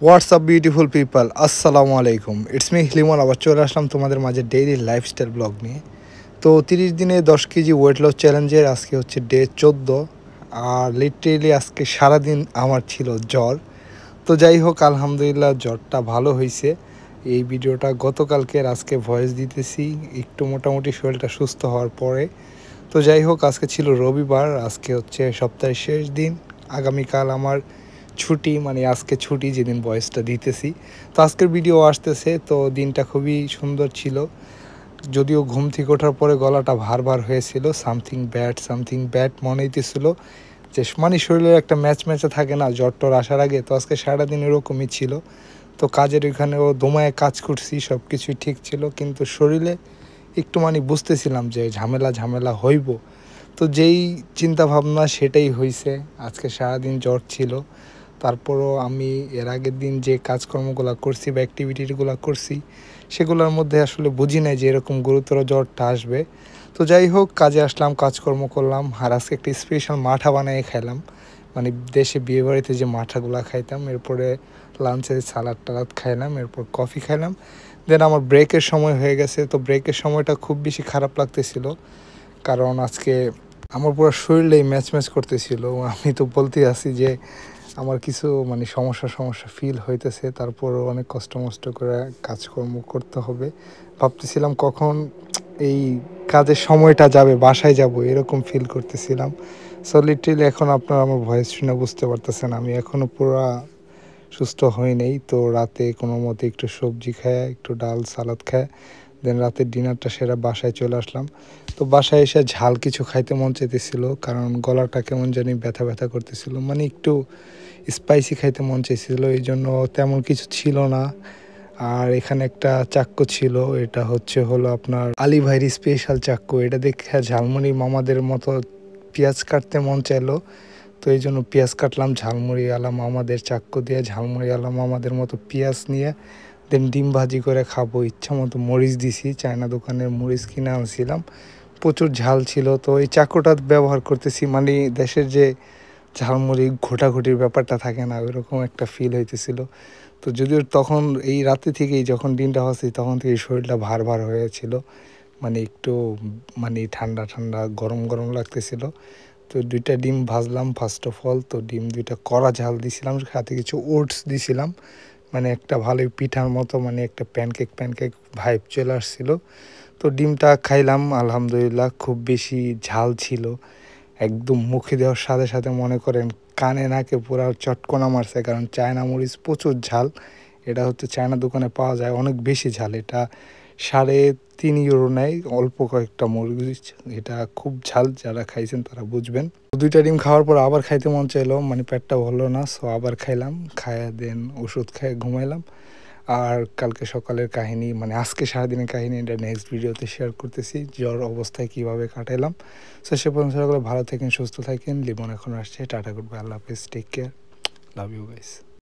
WhatsApp beautiful people, আসসালামু আলাইকুম। It's me Limon, আবার চলে আসলাম তোমাদের মাঝে ডেইলি লাইফস্টাইল ব্লগ নিয়ে। তো 30 দিনে 10 কেজি ওয়েট লস চ্যালেঞ্জের আজকে হচ্ছে ডে 14। আর লিটারেলি আজকে সারাদিন আমার ছিল জ্বর। তো যাই হোক, আলহামদুলিল্লাহ জ্বরটা ভালো হয়েছে। এই ভিডিওটা গতকালকের, আজকে ভয়েস দিতেছি একটু মোটামুটি শরীরটা সুস্থ হওয়ার পরে। তো যাই হোক, আজকে ছিল রবিবার, আজকে হচ্ছে সপ্তাহের শেষ দিন। আগামীকাল আমার ছুটি, মানে আজকে ছুটি যেদিন ভয়েসটা দিতেছি। তো আজকের ভিডিও আসতেছে, তো দিনটা খুবই সুন্দর ছিল। যদিও ঘুম থেকে ওঠার পরে গলাটা ভার ভার হয়েছিল, সামথিং ব্যাড মনে হইতেছিল, যে মানে শরীরের একটা ম্যাচে থাকে না জ্বর টর আসার আগে। তো আজকে সারাদিন এরকমই ছিল। তো কাজের ওইখানেও দমায়ে কাজ করছি, সব কিছুই ঠিক ছিল, কিন্তু শরীরে একটু মানে বুঝতেছিলাম যে ঝামেলা হইব। তো যেই চিন্তা ভাবনা সেটাই হয়েছে। আজকে সারাদিন জ্বর ছিল, তারপরও আমি এর আগের দিন যে কাজকর্মগুলো করছি বা অ্যাক্টিভিটিগুলো করছি, সেগুলোর মধ্যে আসলে বুঝি নাই যে এরকম গুরুতর জ্বরটা আসবে। তো যাই হোক, কাজে আসলাম, কাজকর্ম করলাম, আর আজকে একটা স্পেশাল মাঠা বানিয়ে খাইলাম। মানে দেশে বিয়েবাড়িতে যে মাঠাগুলো খাইতাম, এরপরে লাঞ্চে সালাদ খাইলাম, এরপর কফি খাইলাম। দেন আমার ব্রেকের সময় হয়ে গেছে। তো ব্রেকের সময়টা খুব বেশি খারাপ লাগতেছিল, কারণ আজকে আমার পুরো শরীরেই ম্যাচ করতেছিল। আমি তো বলতেই আছি যে আমার কিছু মানে সমস্যা ফিল হইতেছে, তারপরও অনেক কষ্ট করে কাজকর্ম করতে হবে। ভাবতেছিলাম কখন এই কাজের সময়টা যাবে, বাসায় যাব, এরকম ফিল করতেছিলাম। সো লিটারেলি এখন আপনারা আমার ভয়েস শুনে বুঝতে পারতেছেন আমি এখনও পুরা সুস্থ হই নাই। তো রাতে কোনো মতে একটু সবজি খায়, একটু ডাল সালাদ খায়, দেন রাতের ডিনারটা সেরা বাসায় চলে আসলাম। তো বাসায় এসে ঝাল কিছু খাইতে মন চাইতেছিল, কারণ গলাটা কেমন জানি ব্যথা করতেছিল, মানে একটু স্পাইসি খাইতে মন চাইছিল, এই জন্য তেমন কিছু ছিল না। আর এখানে একটা চাক্কু ছিল, এটা হলো আপনার আলী ভাইয়ের স্পেশাল চাক্কু। এটা দেখে ঝালমুড়ি মামাদের মতো পেঁয়াজ কাটতে মন চাইলো, তো এই জন্য পেঁয়াজ কাটলাম। ঝালমুড়ি আলা মামাদের চাক্কু দিয়ে ঝালমুড়ি আলা মামাদের মতো পেঁয়াজ নিয়ে দেন ডিম ভাজি করে খাবো। ইচ্ছা মতো মরিচ দিছি, চায়না দোকানের মরিচ কিনে আনছিলাম, প্রচুর ঝাল ছিল। তো এই চাকুটা ব্যবহার করতেছি, মানে দেশের যে ঝালমুড়ি ঘোটাঘুটির ব্যাপারটা থাকে না, ওইরকম একটা ফিল হইতেছিল। তো যদিও তখন এই রাতে থেকেই, যখন দিনটা হচ্ছে তখন থেকেই শরীরটা ভার হয়েছিল, মানে একটু মানে ঠান্ডা গরম লাগতেছিল। তো 2টা ডিম ভাজলাম ফার্স্ট অফ অল। তো ডিম 2টা কড়া ঝাল দিছিলাম, সাথে কিছু ওটস দিছিলাম, মানে একটা ভালোই পিঠার মতো, মানে একটা প্যানকেক ভাইব চলে আসছিল। তো ডিমটা খাইলাম, আলহামদুলিল্লাহ খুব বেশি ঝাল ছিল। একদম মুখে দেওয়ার সাথে মনে করেন কানে নাকে পুরো চটকনা মারছে, কারণ চায়না মরিচ প্রচুর ঝাল। এটা হচ্ছে চায়না দোকানে পাওয়া যায়, অনেক বেশি ঝাল। এটা 3.5 ইউরো নেয়, অল্প কয়েকটা মরিচ। এটা খুব ঝাল, যারা খাইছেন তারা বুঝবেন। 2টা ডিম খাওয়ার পর আবার খাইতে মন চাইলো, মানে পেটটা হলো না, সো আবার খাইলাম। খায়া দেন ওষুধ খেয়ে ঘুমাইলাম। আর কালকে সকালের কাহিনী, মানে আজকে সারাদিনের কাহিনী, এটা নেক্সট ভিডিওতে শেয়ার করতেছি, জ্বর অবস্থায় কীভাবে কাটাইলাম। সো সে পর্যন্ত সকলে ভালো থাকেন, সুস্থ থাকেন। লিমন এখন আসছে, টাটা, গুড বাই, আল্লাহ হাফেজ, take care, love you guys.